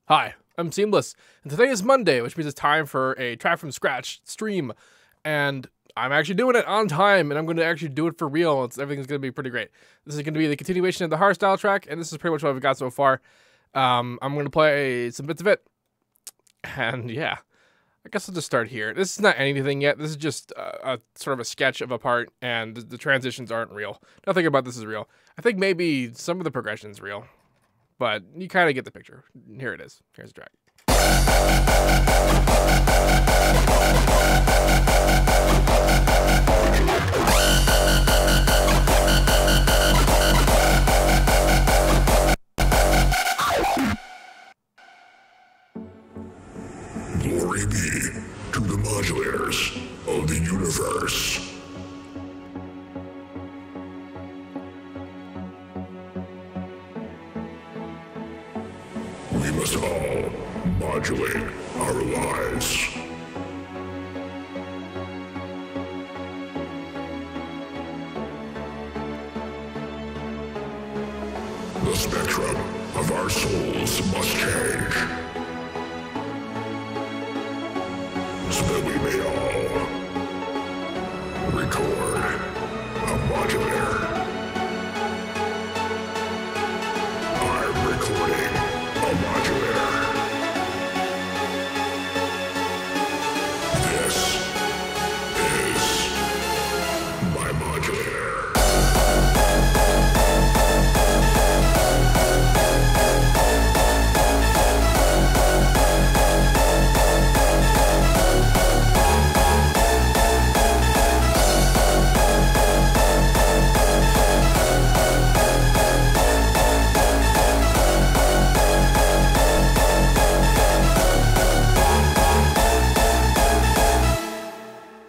Hi, I'm Seamless, and today is Monday, which means it's time for a track from scratch stream, and I'm actually doing it on time, and I'm going to actually do it for real. Everything's going to be pretty great. This is going to be the continuation of the Hardstyle track, and this is pretty much what I've got so far. I'm going to play some bits of it, and yeah, I guess I'll just start here. This is not anything yet. This is just a sort of a sketch of a part, and the transitions aren't real. Nothing about this is real. I think maybe some of the progression's real. But you kind of get the picture. Here it is. Here's the track. Glory be to the modulators of the universe. We must all modulate our lives. The spectrum of our souls must change, so that we may all record a modulator. I'm recording a modulator. This is my modulator.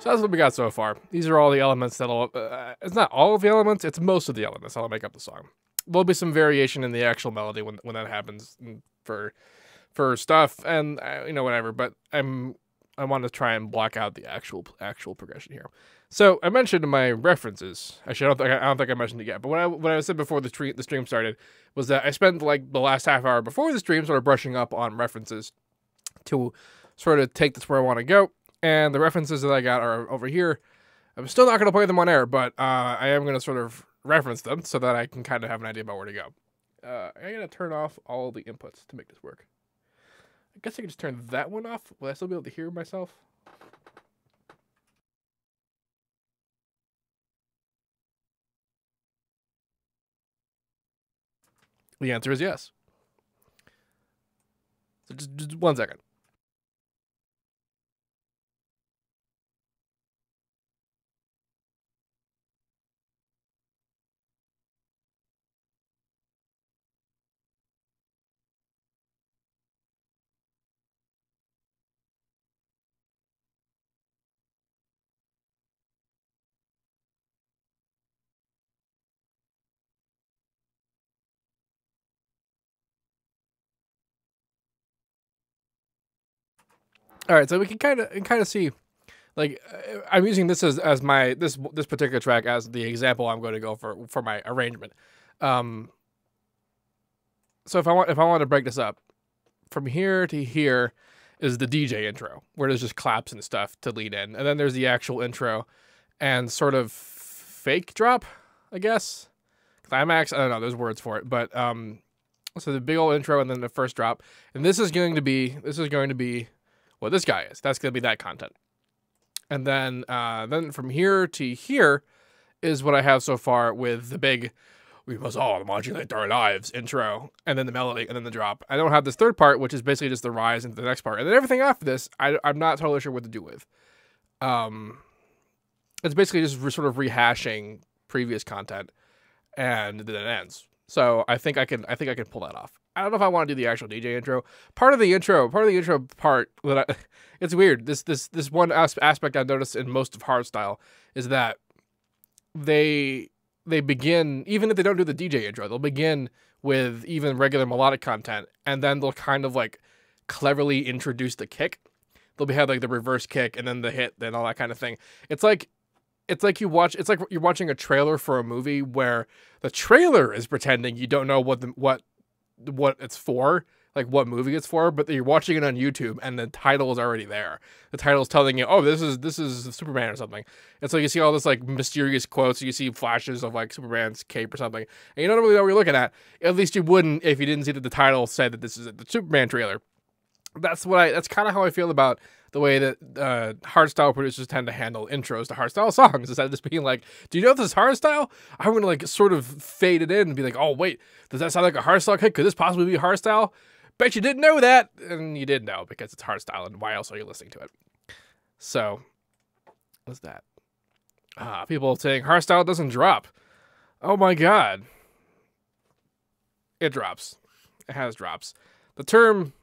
So that's what we got so far. These are all the elements that'll... it's not all of the elements, it's most of the elements that'll make up the song. There'll be some variation in the actual melody when that happens for stuff and, you know, whatever. But I want to try and block out the actual progression here. So I mentioned in my references... Actually, I don't think I mentioned it yet. But what I said before the stream started was that I spent like the last half hour before the stream sort of brushing up on references to sort of take this where I want to go. And the references that I got are over here. I'm still not going to play them on air, but I am going to sort of reference them so that I can kind of have an idea about where to go. I'm going to turn off all the inputs to make this work. I guess I can just turn that one off. Will I still be able to hear myself? The answer is yes. So just 1 second. All right, so we can kind of see, like, I'm using this as my this particular track as the example I'm going to go for my arrangement. So if I want to break this up, from here to here is the DJ intro, where there's just claps and stuff to lead in, and then there's the actual intro, and sort of fake drop, I guess, climax. I don't know. There's words for it, but so the big old intro and then the first drop, and this is going to be what this guy is. That's going to be that content. And then from here to here is what I have so far with the big, we must all modulate our lives intro, and then the melody, and then the drop. I don't have this third part, which is basically just the rise into the next part. And then everything after this, I'm not totally sure what to do with. It's basically just sort of rehashing previous content, and then it ends. So I think I can pull that off. I don't know if I want to do the actual DJ intro. Part of the intro part that it's weird. This one aspect I noticed in most of Hardstyle is that they begin, even if they don't do the DJ intro, they'll begin with even regular melodic content, and then they'll kind of like cleverly introduce the kick. They'll have like the reverse kick and then the hit and all that kind of thing. It's like you're watching a trailer for a movie where the trailer is pretending you don't know what it's for, like what movie it's for, but you're watching it on YouTube and the title is already there. The title is telling you, oh, this is Superman or something. And so you see all this like mysterious quotes. You see flashes of like Superman's cape or something, and you don't really know what you're looking at. At least you wouldn't if you didn't see that the title said that this is the Superman trailer. That's kind of how I feel about the way that hardstyle producers tend to handle intros to hardstyle songs. Instead of just being like, do you know this is hardstyle? I'm going to like sort of fade it in and be like, oh wait, does that sound like a hardstyle hit? Could this possibly be hardstyle? Bet you didn't know that. And you did know because it's hardstyle, and why else are you listening to it? So, what's that? People saying hardstyle doesn't drop. Oh my god. It drops. It has drops. The term,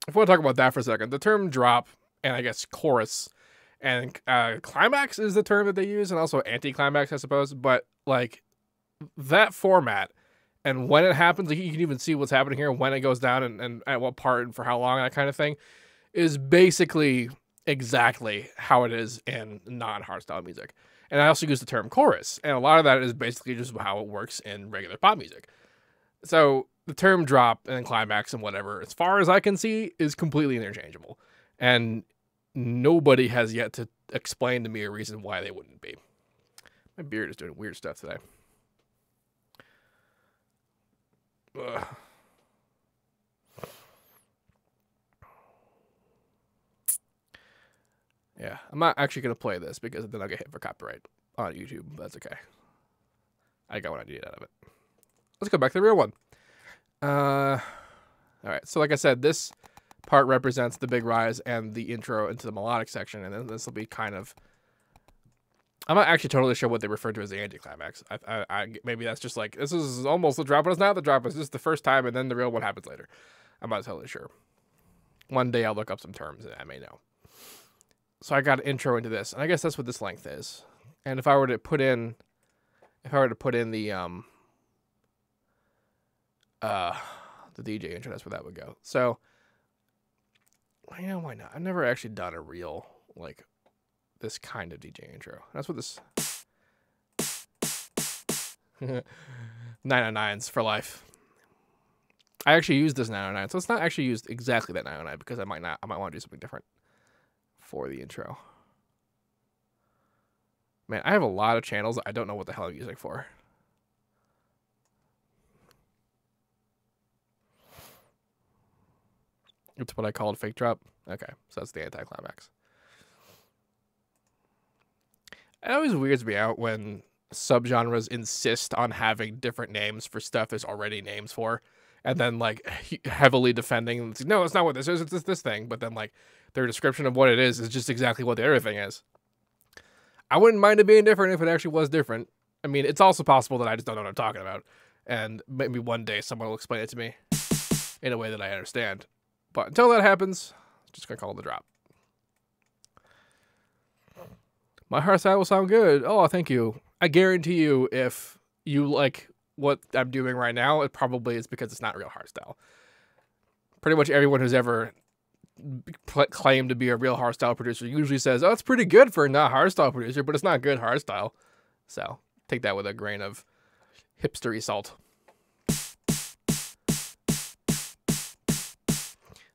if we want to talk about that for a second, the term drop, and I guess chorus, and climax is the term that they use, and also anti-climax, I suppose. But like that format, and when it happens, like you can even see what's happening here, when it goes down, and at what part, and for how long, that kind of thing, is basically exactly how it is in non-hardstyle music. And I also use the term chorus, and a lot of that is basically just how it works in regular pop music. So the term drop and climax and whatever, as far as I can see, is completely interchangeable. And nobody has yet to explain to me a reason why they wouldn't be. My beard is doing weird stuff today. Ugh. Yeah, I'm not actually going to play this because then I'll get hit for copyright on YouTube. But that's okay. I got what I needed out of it. Let's go back to the real one. All right, so like I said, this part represents the big rise and the intro into the melodic section, and then this will be kind of... I'm not actually totally sure what they refer to as the anticlimax. Maybe that's just like, this is almost the drop, but it's not the drop. It's just the first time, and then the real one happens later. I'm not totally sure. One day I'll look up some terms, and I may know. So I got an intro into this, and I guess that's what this length is. And if I were to put in the DJ intro, that's where that would go. So, you know, why not? I've never actually done a real, like, this kind of DJ intro. That's what this 909s for life. I actually used this 909, so it's not actually used exactly that 909 because I might want to do something different for the intro. Man, I have a lot of channels I don't know what the hell I'm using for. It's what I called fake drop. Okay, so that's the anticlimax. It always weirds me out when subgenres insist on having different names for stuff there's already names for, and then like heavily defending. No, it's not what this is. It's this thing. But then like their description of what it is just exactly what the other thing is. I wouldn't mind it being different if it actually was different. I mean, it's also possible that I just don't know what I'm talking about, and maybe one day someone will explain it to me in a way that I understand. But until that happens, I'm just gonna call it the drop. My hardstyle will sound good. Oh, thank you. I guarantee you, if you like what I'm doing right now, it probably is because it's not real hardstyle. Pretty much everyone who's ever claimed to be a real hardstyle producer usually says, oh, it's pretty good for a not hardstyle producer, but it's not good hardstyle. So take that with a grain of hipstery salt.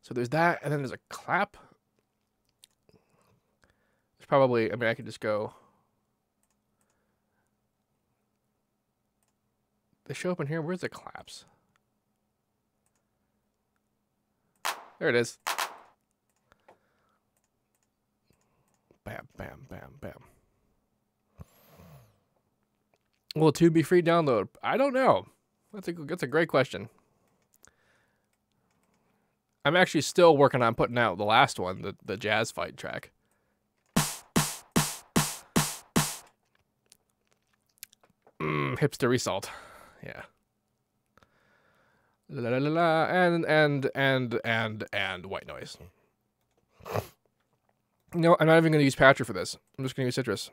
So there's that, and then there's a clap. There's probably, I mean, I could just go. They show up in here. Where's the claps? There it is. Bam, bam, bam, bam. Will Tube be free download? I don't know. That's a great question. I'm actually still working on putting out the last one, the jazz fight track. Hipstery salt. Yeah. La la la la, and white noise. No, I'm not even going to use Patcher for this. I'm just going to use Citrus.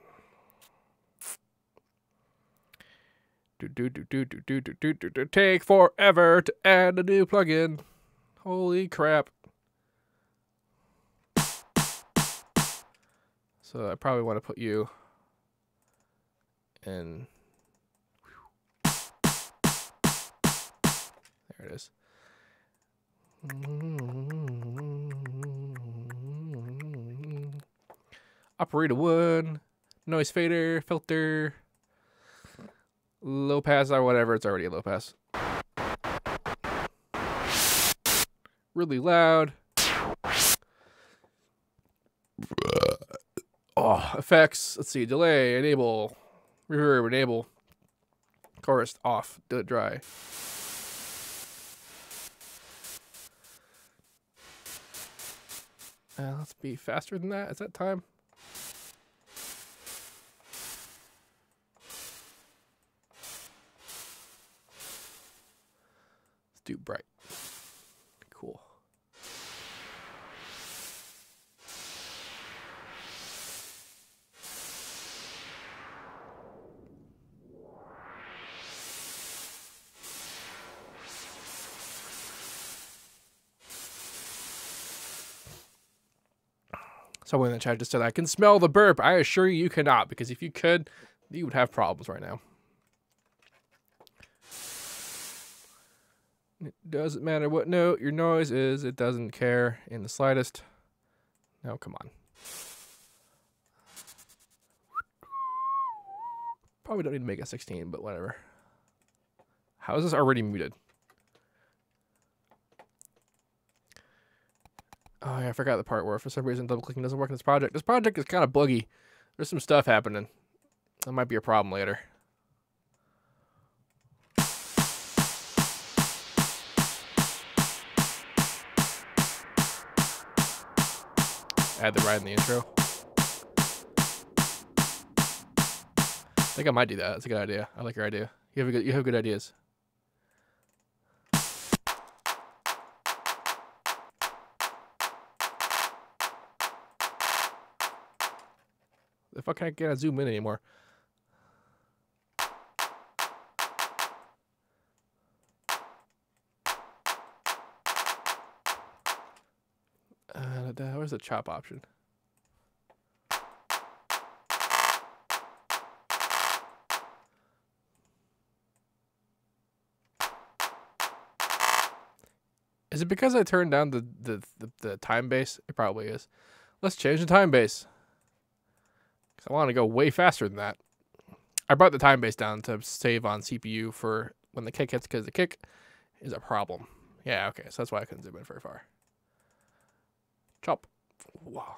Take forever to add a new plugin. Holy crap. So I probably want to put you in. There it is. Operator 1, noise fader, filter, low pass or whatever. It's already a low pass. Really loud. Oh, effects. Let's see. Delay, enable, reverb, enable. Chorus off. Do it dry. Let's be faster than that. Is that time? Let's do bright. Cool. Someone in the chat just said, I can smell the burp. I assure you cannot, because if you could, you would have problems right now. It doesn't matter what note your noise is. It doesn't care in the slightest. No, come on. Probably don't need to make it 16, but whatever. How is this already muted? Oh, yeah, I forgot the part where for some reason double-clicking doesn't work in this project. This project is kind of buggy. There's some stuff happening. That might be a problem later. Add the ride in the intro. I think I might do that. That's a good idea. I like your idea. You have good ideas. If I can't zoom in anymore. Where's the chop option? Is it because I turned down the time base? It probably is. Let's change the time base. I want to go way faster than that. I brought the time base down to save on CPU for when the kick hits, because the kick is a problem. Yeah, okay, so that's why I couldn't zoom in very far. Chop. Wow.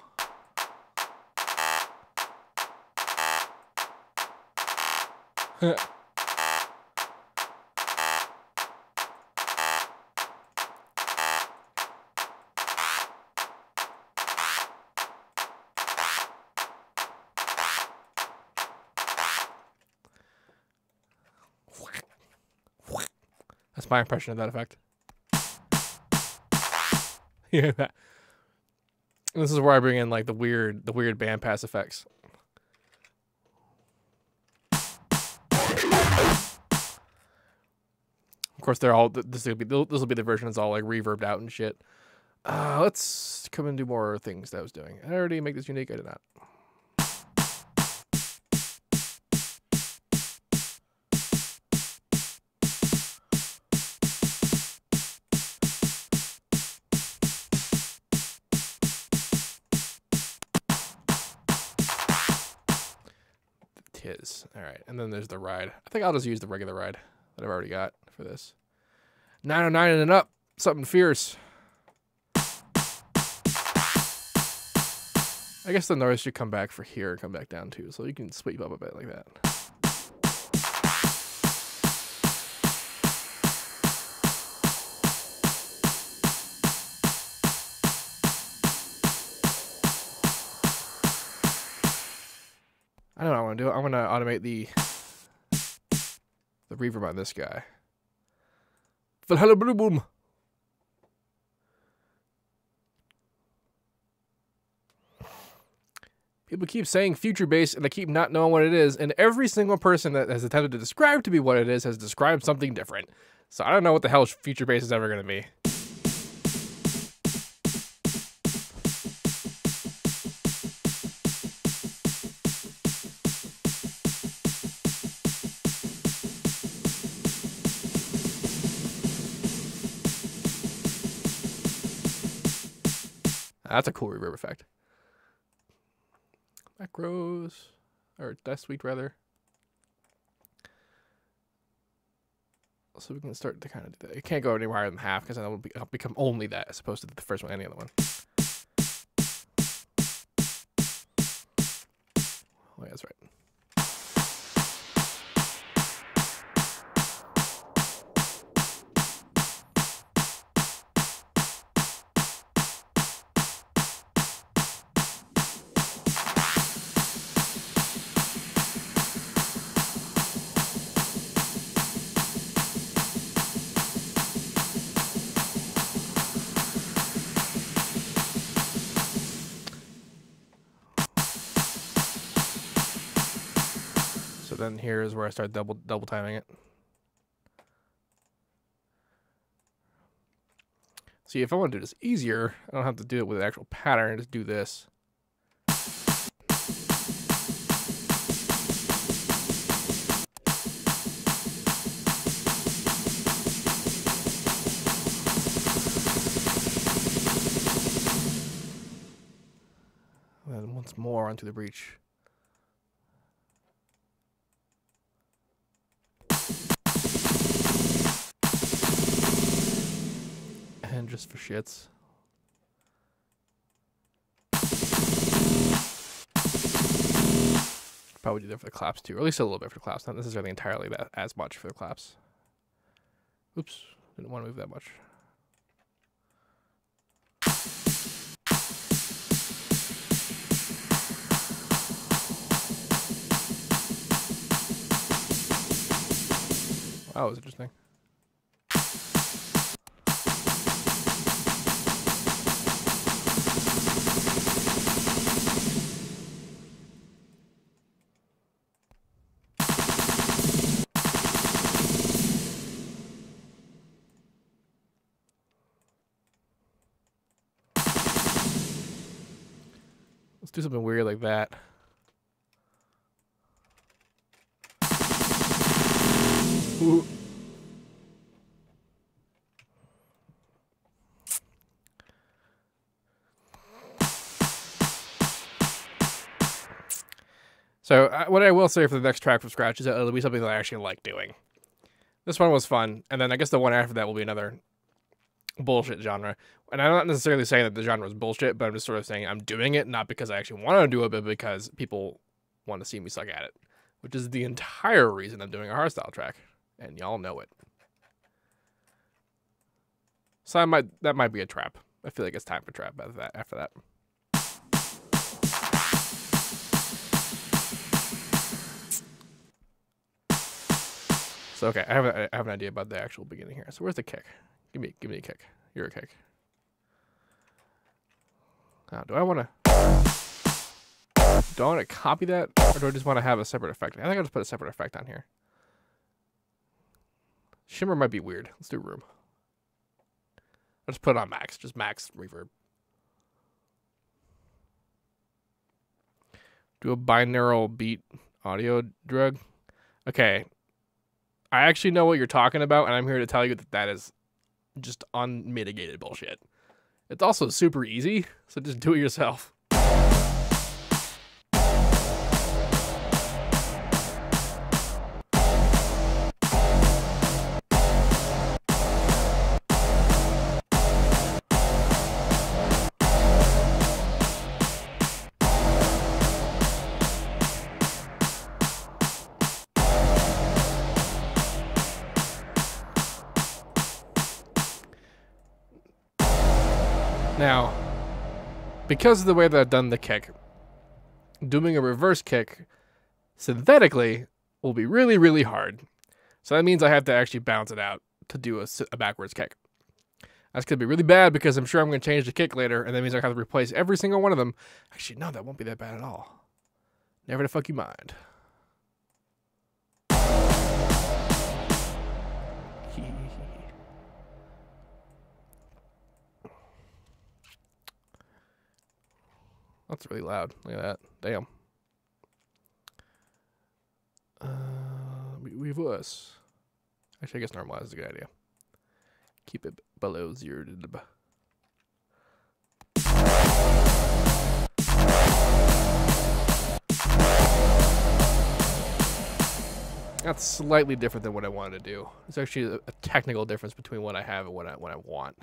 That's my impression of that effect. Yeah, that. This is where I bring in like the weird bandpass effects. Of course, they're all this will be the version that's all like reverbed out and shit. Let's come and do more things that I was doing. I already make this unique. I did not. All right, and then there's the ride. I think I'll just use the regular ride that I've already got for this. 909 and up, something fierce. I guess the noise should come back for here and come back down too, so you can sweep up a bit like that. I don't know what I want to do. I'm going to automate the reverb on this guy. Boom. People keep saying future bass, and I keep not knowing what it is. And every single person that has attempted to describe to me what it is has described something different. So I don't know what the hell future bass is ever going to be. That's a cool reverb effect. Macros, or death suite rather. So we can start to kind of do that. It can't go any higher than half because then it'll become only that as opposed to the first one, any other one. Oh, yeah, that's right. So then here is where I start double timing it. See, if I want to do this easier, I don't have to do it with an actual pattern. Just do this. And then once more onto the breach. And just for shits. Probably do that for the claps too, or at least a little bit for the claps. Not necessarily entirely that as much for the claps. Oops, didn't want to move that much. Wow, that was interesting. Let's do something weird like that. Ooh. So what I will say for the next track from scratch is that it'll be something that I actually like doing. This one was fun, and then I guess the one after that will be another bullshit genre. And I'm not necessarily saying that the genre is bullshit, but I'm just sort of saying I'm doing it not because I actually want to do it, but because people want to see me suck at it, which is the entire reason I'm doing a hardstyle track, and y'all know it. So that might be a trap. I feel like it's time for trap after that. So okay, I have an idea about the actual beginning here. So where's the kick? Give me a kick. You're a kick. Now, do I want to copy that, or do I just want to have a separate effect? I think I'll just put a separate effect on here. Shimmer might be weird. Let's do room. I'll just put it on max, just max reverb. Do a binaural beat audio drug. Okay. I actually know what you're talking about, and I'm here to tell you that that is just unmitigated bullshit. It's also super easy, so just do it yourself. Now, because of the way that I've done the kick, doing a reverse kick synthetically will be really, really hard. So that means I have to actually bounce it out to do a backwards kick. That's going to be really bad because I'm sure I'm going to change the kick later, and that means I have to replace every single one of them. Actually, no, that won't be that bad at all. Never the fuck you mind. That's really loud. Look at that. Damn. Reverse. Actually, I guess normalize is a good idea. Keep it below 0 dB. That's slightly different than what I wanted to do. It's actually a technical difference between what I have and what I want.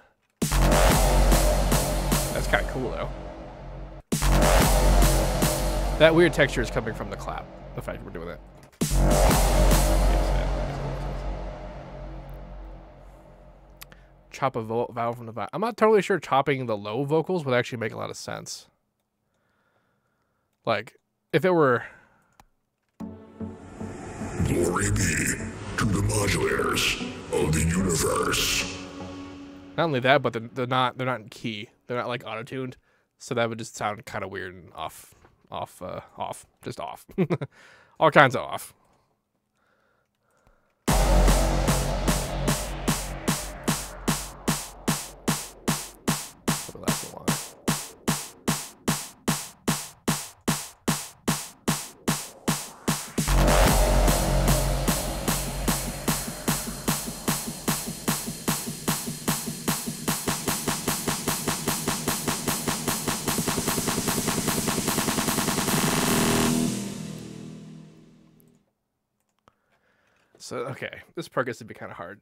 That's kind of cool, though. That weird texture is coming from the clap. The fact we're doing that. Chop a vowel from the vowel. I'm not totally sure chopping the low vocals would actually make a lot of sense. Like, if it were... Glory be to the modulators of the universe. Not only that, but they're not in key. They're not like auto-tuned, so that would just sound kind of weird and off, just off. All kinds of off. So, okay, this part gets to be kind of hard.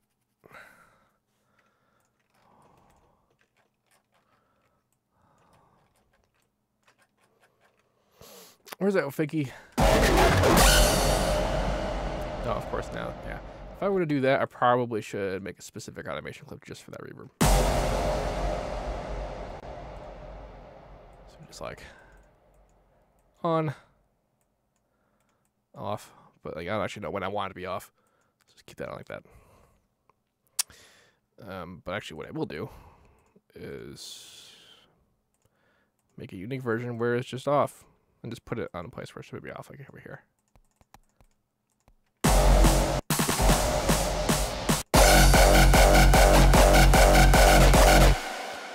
Where's that fakey? Oh, of course now, yeah. If I were to do that, I probably should make a specific automation clip just for that reverb. So just like on, off, but like I don't actually know when I want it to be off. Just keep that on like that. But actually what I will do is make a unique version where it's just off and just put it on a place where it should be off, like over here.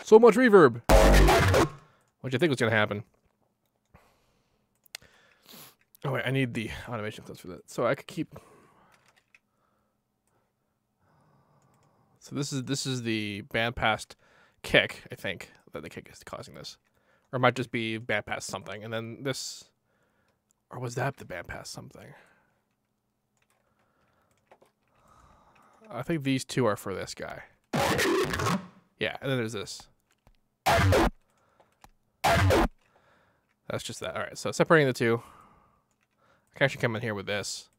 So much reverb. What do you think was going to happen? Oh wait, I need the automation clips for that. So I could keep... So this is the bandpass kick, I think, that the kick is causing this. Or it might just be bandpass something. And then this... Or was that the bandpass something? I think these two are for this guy. Yeah, and then there's this. That's just that. Alright, so separating the two. I can actually come in here with this.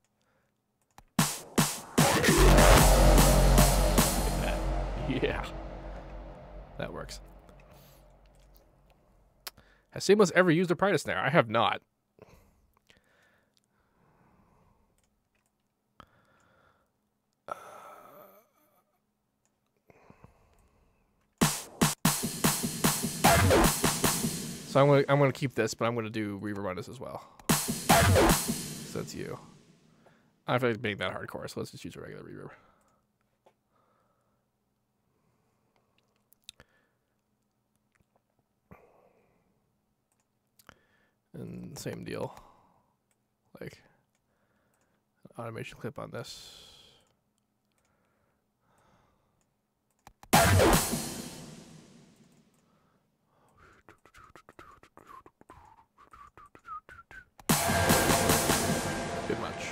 Yeah. That works. Has Seamless ever used a Prida snare? I have not. So I'm gonna keep this, but I'm gonna do reverb on this as well. So that's you. I don't feel like being that hardcore, so let's just use a regular reverb. And same deal. Like automation clip on this. Bit much.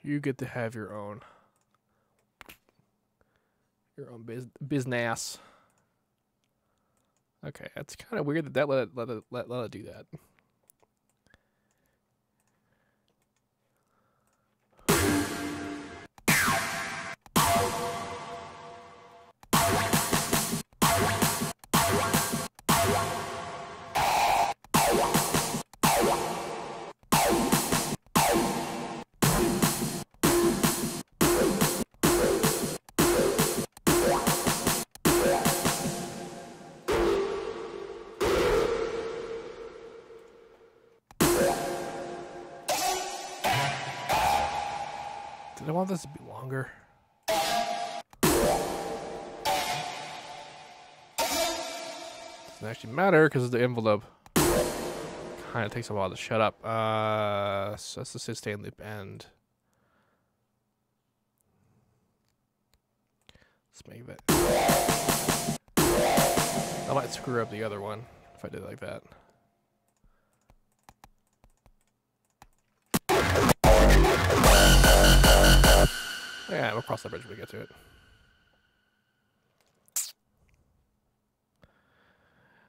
You get to have your own business. Okay, that's kind of weird that let it do that. Did I want this to be longer? Doesn't actually matter because of the envelope. Kind of takes a while to shut up. So that's the sustain loop end. Let's make that. I might screw up the other one if I did it like that. Yeah, we'll cross that bridge when we get to it.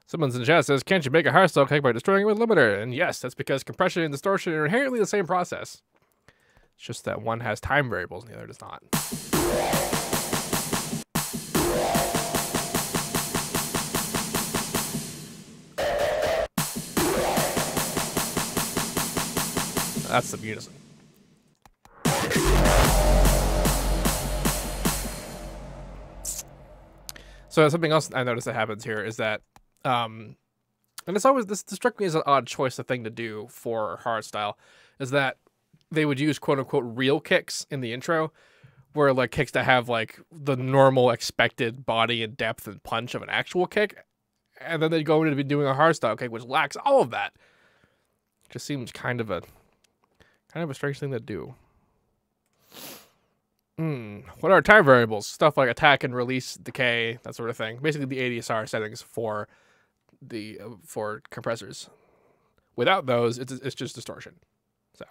Someone's in the chat says, can't you make a hardstyle cake by destroying it with limiter? And yes, that's because compression and distortion are inherently the same process. It's just that one has time variables and the other does not. That's the unison. So something else I noticed that happens here is that, and it's always, this struck me as an odd choice, a thing to do for hardstyle, is that they would use quote unquote real kicks in the intro, where like kicks that have like the normal expected body and depth and punch of an actual kick, and then they'd go into be doing a hardstyle kick which lacks all of that. Just seems kind of a strange thing to do. What are time variables? Stuff like attack and release, decay, that sort of thing. Basically, the ADSR settings for the for compressors. Without those, it's just distortion. So,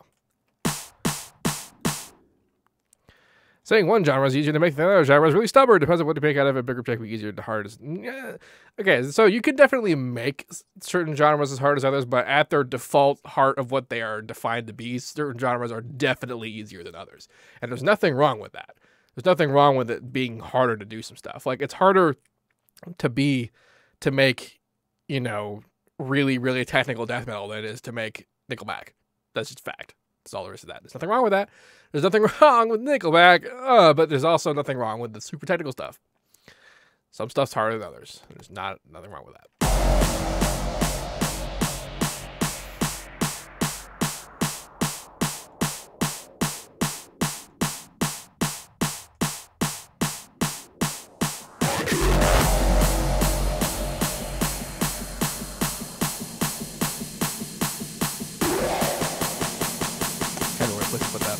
saying one genre is easier to make than the other genre is really stubborn. Depends on what to make out of it. Bigger project be easier to hard. Yeah. Okay, so you could definitely make certain genres as hard as others, but at their default heart of what they are defined to be, certain genres are definitely easier than others. And there's nothing wrong with that. There's nothing wrong with it being harder to do some stuff. Like, it's harder to make, you know, really, really technical death metal than it is to make Nickelback. That's just fact. That's all there is to that. There's nothing wrong with that. There's nothing wrong with Nickelback, but there's also nothing wrong with the super technical stuff. Some stuff's harder than others. There's nothing wrong with that. Kind of weird place to put that.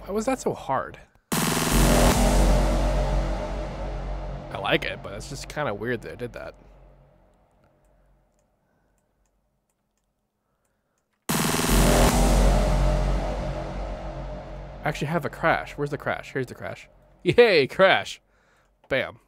Why was that so hard? I like it, but it's just kind of weird that I did that. I actually have a crash. Where's the crash? Here's the crash. Yay, crash. Bam.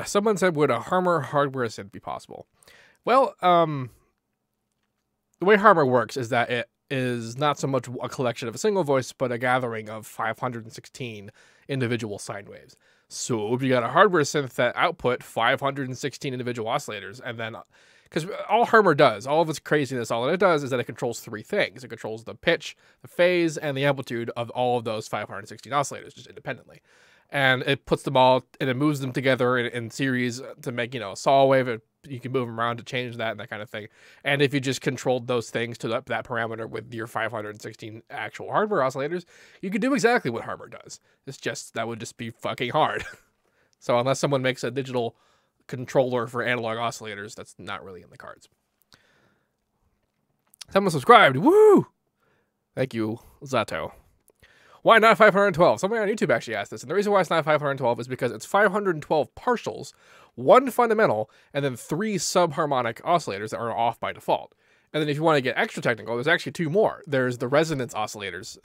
Someone said, would a Harmer hardware synth be possible? Well, the way Harmer works is that it is not so much a collection of a single voice, but a gathering of 516 individual sine waves. So if you got a hardware synth that output 516 individual oscillators, and then, because all Harmer does, all of its craziness, all it does is that it controls three things. It controls the pitch, the phase, and the amplitude of all of those 516 oscillators just independently. And it puts them all, and it moves them together in series to make, you know, a saw wave. You can move them around to change that and that kind of thing. And if you just controlled those things to that parameter with your 516 actual hardware oscillators, you could do exactly what Harmer does. It's just, that would just be fucking hard. So unless someone makes a digital controller for analog oscillators, that's not really in the cards. Someone subscribed. Woo! Thank you, Zato. Why not 512? Somebody on YouTube actually asked this, and the reason why it's not 512 is because it's 512 partials, one fundamental, and then 3 subharmonic oscillators that are off by default. And then if you want to get extra technical, there's actually 2 more. There's the resonance oscillators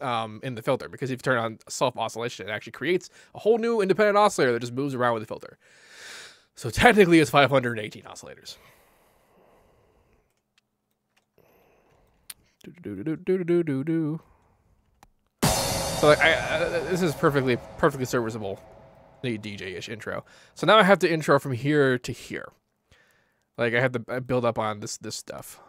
in the filter, because if you turn on self-oscillation, it actually creates a whole new independent oscillator that just moves around with the filter. So technically it's 518 oscillators. Do-do-do-do-do-do-do-do. So like, this is perfectly serviceable, the DJ-ish intro. So now I have to intro from here to here. Like I have to build up on this stuff.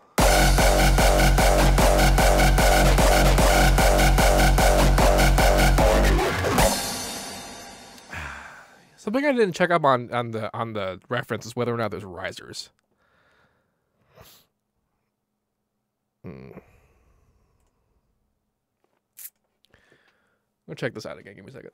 Something I didn't check up on the reference is whether or not there's risers. We'll check this out again. Give me a second.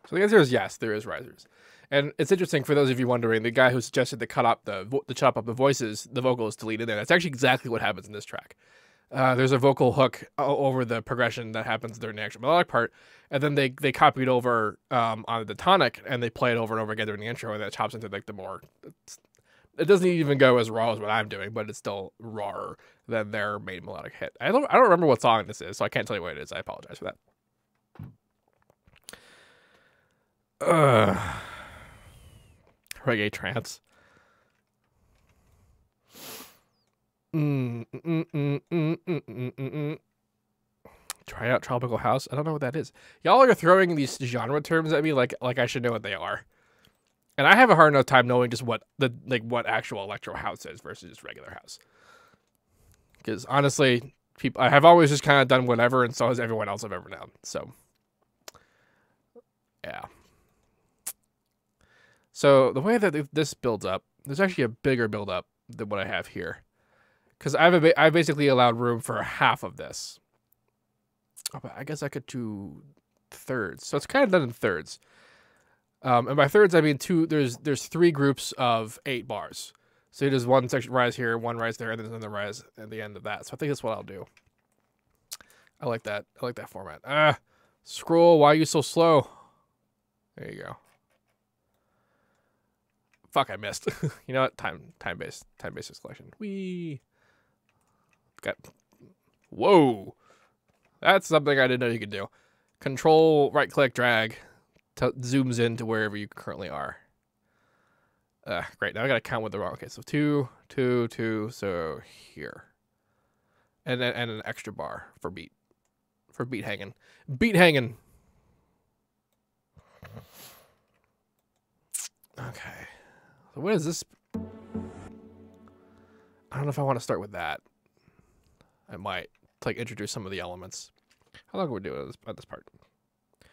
So the answer is yes, there is risers. And it's interesting for those of you wondering, the guy who suggested to chop up the voices, the vocals deleted there. That's actually exactly what happens in this track. There's a vocal hook over the progression that happens during the actual melodic part, and then they copied over on the tonic and they play it over and over again during the intro, and that chops into like the more. It doesn't even go as raw as what I'm doing, but it's still rawer than their main melodic hit. I don't remember what song this is, so I can't tell you what it is. I apologize for that. Reggae trance. Try out tropical house. I don't know what that is. Y'all are throwing these genre terms at me like I should know what they are, and I have a hard enough time knowing just what what actual electro house is versus just regular house. Because honestly, I have always just kind of done whatever, and so has everyone else I've ever known. So, yeah. So the way that this builds up, there's actually a bigger build up than what I have here, because I basically allowed room for half of this. Oh, but I guess I could do thirds, so it's kind of done in thirds. And by thirds I mean there's 3 groups of 8 bars. So there's one section rise here, one rise there, and then another rise at the end of that. So I think that's what I'll do. I like that. I like that format. Scroll. Why are you so slow? There you go. Fuck, I missed. You know what? Time-based collection. We got. Whoa, that's something I didn't know you could do. Control, right click, drag, zooms into wherever you currently are. Great. Now I gotta count with the wrong. Okay, so 2, 2, 2. So here, and an extra bar for beat hanging. Okay. So what is this? I don't know if I want to start with that. I might like introduce some of the elements. How long are we doing at this part? I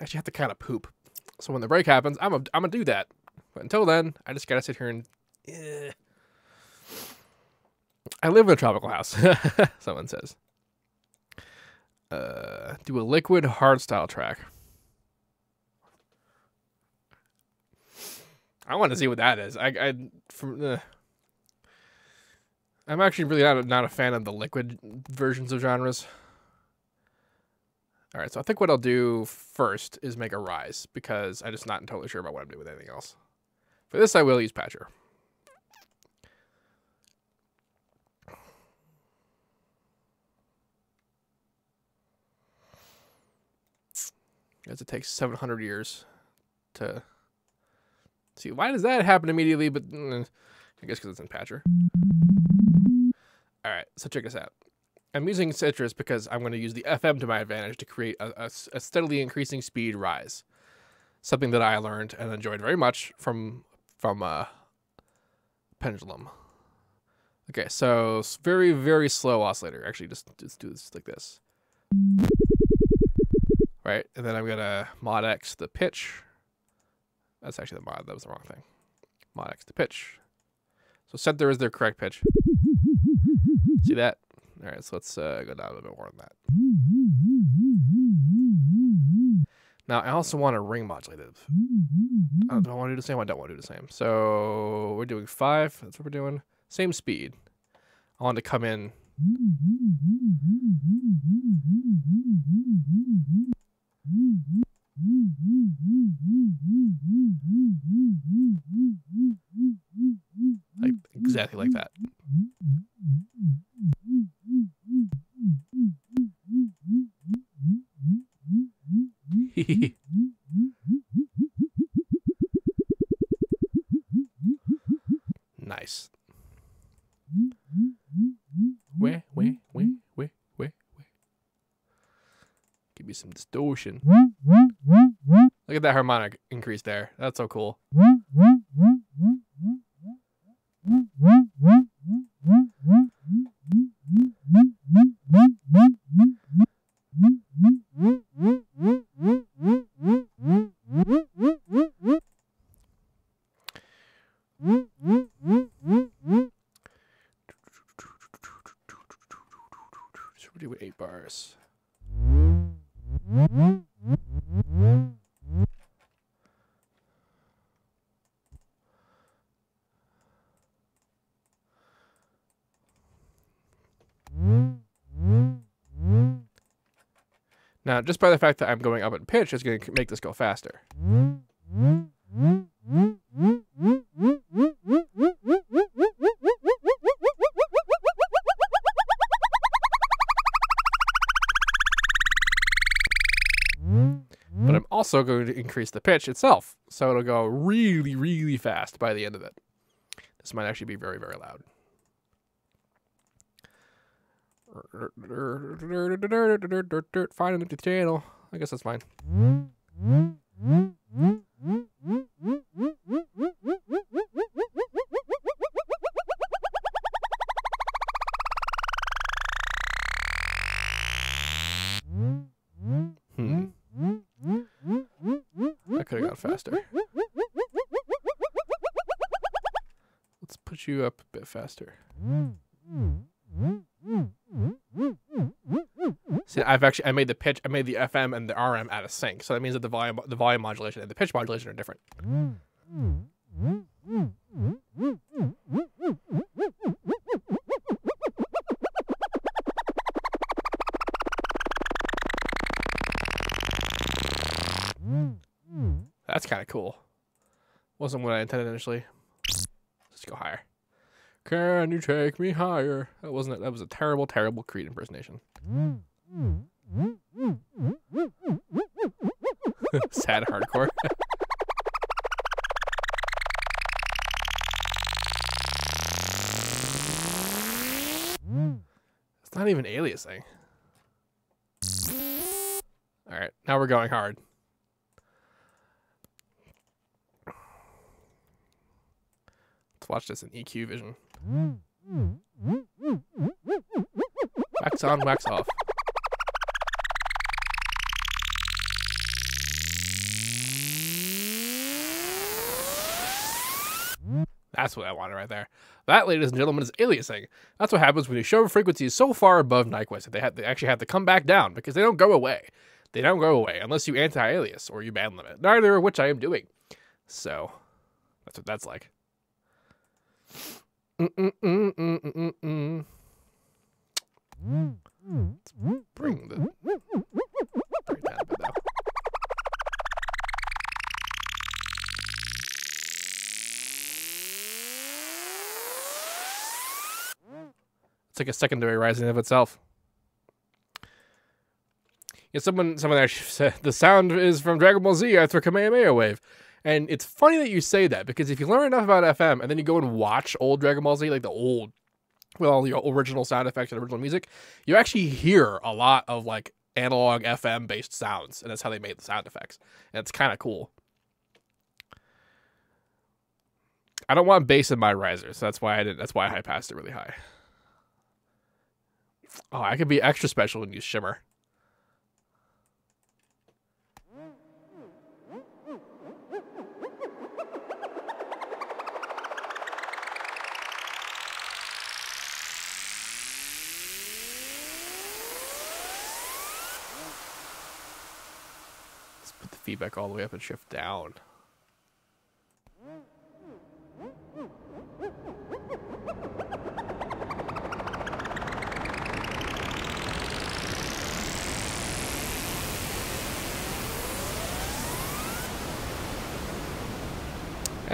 actually have to kind of poop. So when the break happens, I'm gonna do that. But until then, I just gotta sit here and. I live in a tropical house. Someone says. Do a liquid hardstyle track. I want to see what that is. I'm actually really not a fan of the liquid versions of genres. All right, so I think what I'll do first is make a rise, because I'm just not totally sure about what I'm doing with anything else. For this, I will use Patcher. As it takes 700 years to see. Why does that happen immediately? But I guess because it's in Patcher. All right, so check this out. I'm using Citrus because I'm going to use the FM to my advantage to create a steadily increasing speed rise. Something that I learned and enjoyed very much from Pendulum. Okay, so very, very slow oscillator. Actually, just do this like this. Right, and then I'm going to mod X the pitch. That's actually the mod. That was the wrong thing. Mod X the pitch. So center is their correct pitch. See that? All right, so let's go down a little bit more than that. Now, I also want to ring modulate it. I don't want to do the same. I don't want to do the same. So we're doing 5. That's what we're doing. Same speed. I want to come in. Like exactly like that. Nice. Wait. Give me me some distortion. Look at that harmonic increase there. That's so cool. So we do 8 bars. Now, just by the fact that I'm going up in pitch, it's going to make this go faster. But I'm also going to increase the pitch itself, so it'll go really, really fast by the end of it. This might actually be very, very loud. Fine, empty channel. I guess that's fine. I could have gone faster. Let's put you up a bit faster. See, I made the pitch, I made the FM and the RM out of sync, so that means that the volume modulation and the pitch modulation are different. That's kind of cool. Wasn't what I intended initially. Let's go higher. Can you take me higher? That wasn't it. That was a terrible, terrible Creed impersonation. Sad hardcore. It's not even aliasing. All right, now we're going hard. Let's watch this in EQ vision. Wax on, wax off. That's what I wanted right there. That, ladies and gentlemen, is aliasing. That's what happens when you shove frequencies so far above Nyquist that they actually have to come back down because they don't go away. They don't go away unless you anti-alias or you band limit. Neither of which I am doing. So, that's what that's like. Let's bring it down a bit now. It's like a secondary rising of itself. Yeah, someone actually said the sound is from Dragon Ball Z after Kamehameha Wave. And it's funny that you say that, because if you learn enough about FM and then you go and watch old Dragon Ball Z, like the old, well, the original sound effects and original music, you actually hear a lot of like analog FM based sounds, and that's how they made the sound effects. And it's kind of cool. I don't want bass in my riser, so that's why I high passed it really high. Oh, I could be extra special and use shimmer. Let's put the feedback all the way up and shift down.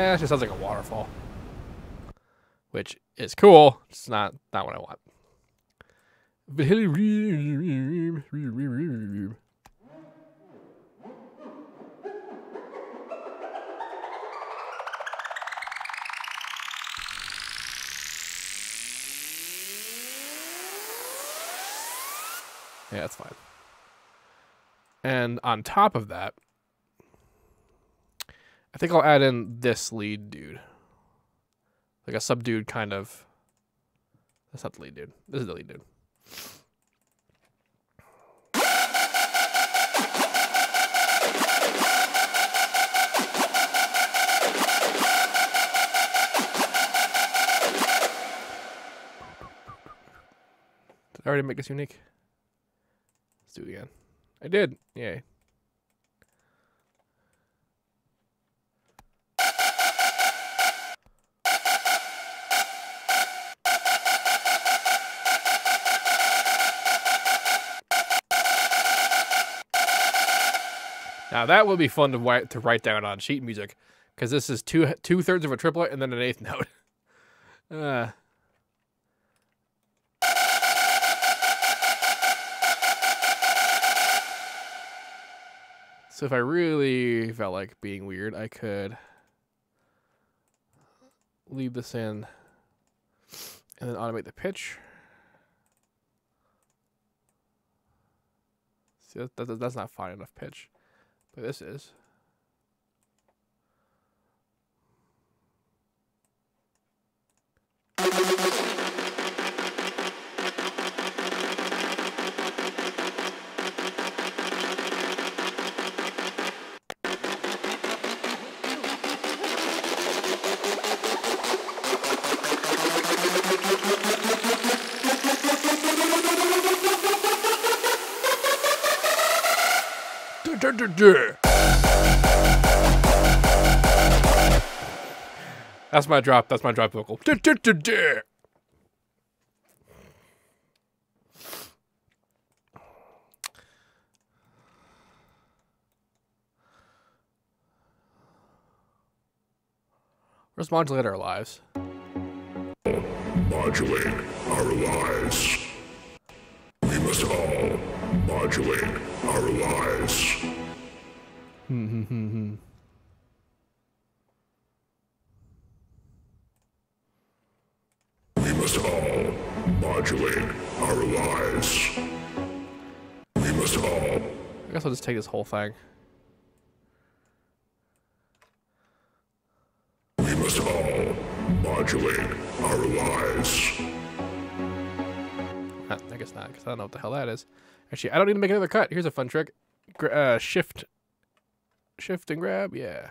It just sounds like a waterfall, which is cool. It's not what I want. Yeah, that's fine. And on top of that, I think I'll add in this lead dude. Like a subdued kind of. That's not the lead dude. This is the lead dude. Did I already make this unique? Let's do it again. I did. Yay. Now that would be fun to write down on sheet music, because this is two-thirds of a triplet and then an eighth note. So if I really felt like being weird, I could leave this in and then automate the pitch. See, that's not fine enough pitch. But this is. That's my drop. That's my drop vocal. Where's Modulate Our Lives? Modulate our lives. We must all modulate our lives. We must all modulate our lives. We must all. I guess I'll just take this whole thing. We must all modulate our lives. I guess not, because I don't know what the hell that is. Actually, I don't need to make another cut. Here's a fun trick. Shift and grab. Yeah.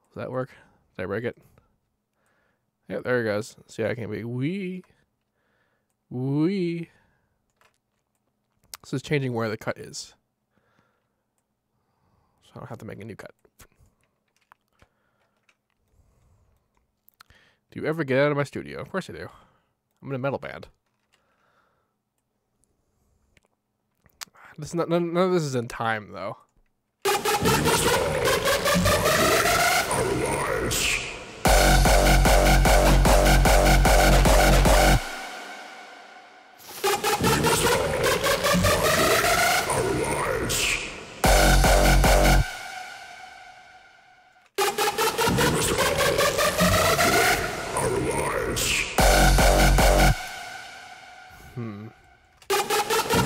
Does that work? Did I break it? Yeah, there it goes. See, I can be wee. This is changing where the cut is. So I don't have to make a new cut. Do you ever get out of my studio? Of course I do. I'm in a metal band. This is none of this is in time, though. We must all modulate our lives. We must all modulate our lives. We must all modulate our lives. We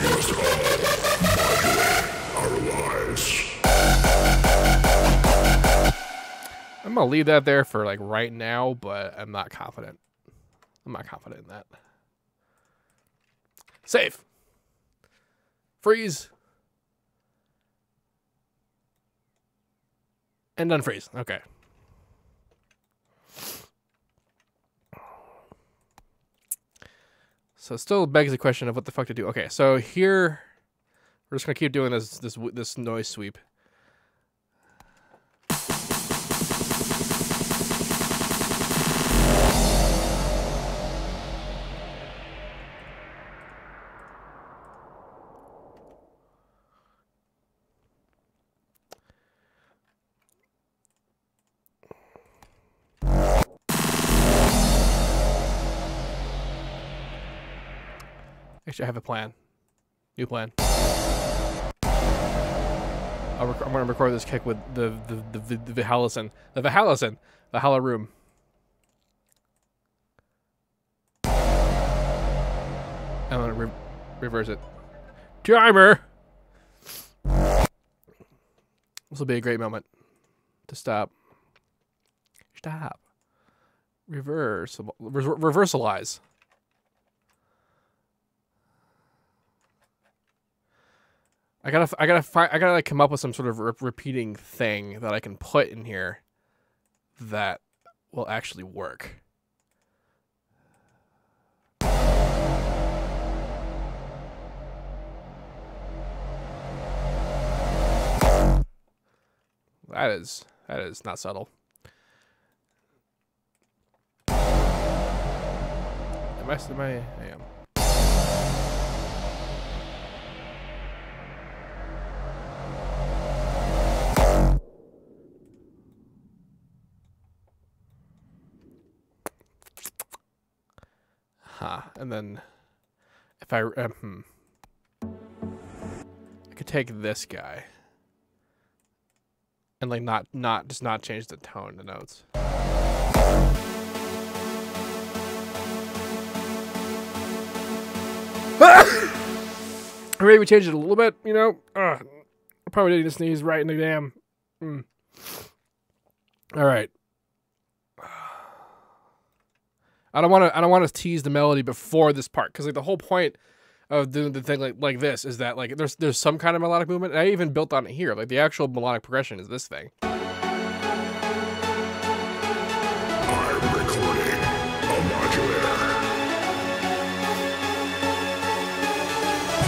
must all modulate our lives. I'm gonna leave that there for like right now, but I'm not confident. I'm not confident in that. Save. Freeze. And unfreeze. Okay. So it still begs the question of what the fuck to do. Okay, so here we're just gonna keep doing this noise sweep. Actually, I have a plan. New plan. I'm going to record this kick with the Valhalla room. I'm going to reverse it. Timer! This will be a great moment to stop. Stop. Reversalize. I gotta like come up with some sort of repeating thing that I can put in here that will actually work. That is not subtle. Am I? I am. And then if I could take this guy and like not change the tone of the notes. Maybe we change it a little bit, you know. I probably need to sneeze right in the damn. All right. I don't want to tease the melody before this part, because like the whole point of doing the thing like this is that like there's some kind of melodic movement. And I even built on it here. Like the actual melodic progression is this thing. I'm recording a modulator.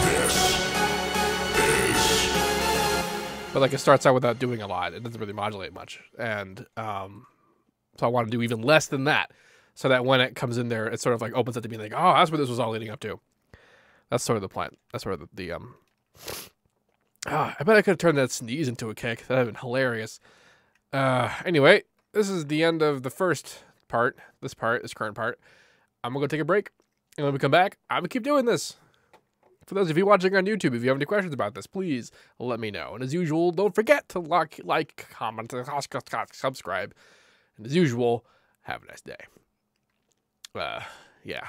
This is. But like it starts out without doing a lot. It doesn't really modulate much, and so I want to do even less than that. So that when it comes in there, it sort of like opens up to being like, oh, that's what this was all leading up to. That's sort of the plan. That's sort of I bet I could have turned that sneeze into a kick. That'd have been hilarious. Anyway, this is the end of the first part. This current part. I'm gonna go take a break, and when we come back, I'm gonna keep doing this. For those of you watching on YouTube, if you have any questions about this, please let me know. And as usual, don't forget to like, comment, subscribe. And as usual, have a nice day. Yeah.